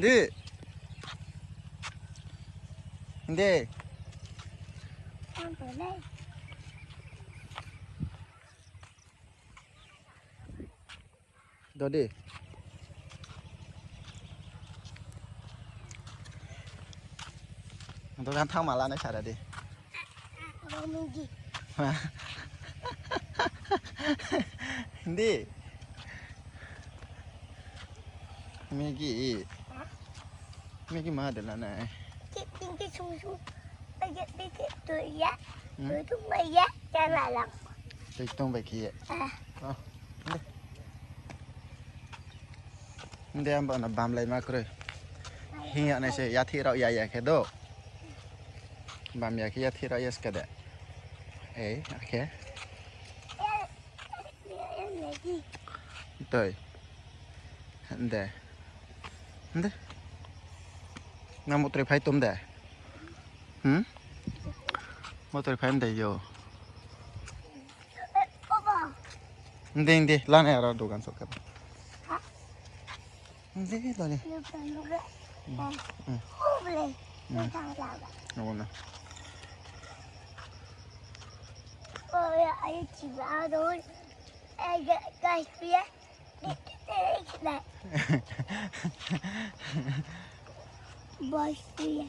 ดื้อเด้โดดิมันต้องการทำมาแล้วนะชาดาดิดิมีกี่มาเดี๋ยวแล้วนะcái su su bây giờ đi cái tuổi giá tuổi chúng bây giá cha là lần ไปตรงไปขี้มันเดี๋ยวมันบำเลยมากเลยเฮียนี่ใช่ยาที่เราใหญ่ๆแค่ดูบำยาที่ยาที่เราเยอะก็ได้โอเคเตยเด้น้ำมุตรีไฟตุ้มเด้มุตรีไฟมันได้อยู่เด้ล้านเราดูกันสักกันเด้ตอนนี้เอานะไอ้จีบเอาดูไอ้ไก่เปี๊ยะนี่ได้บอยเปี๊ยะ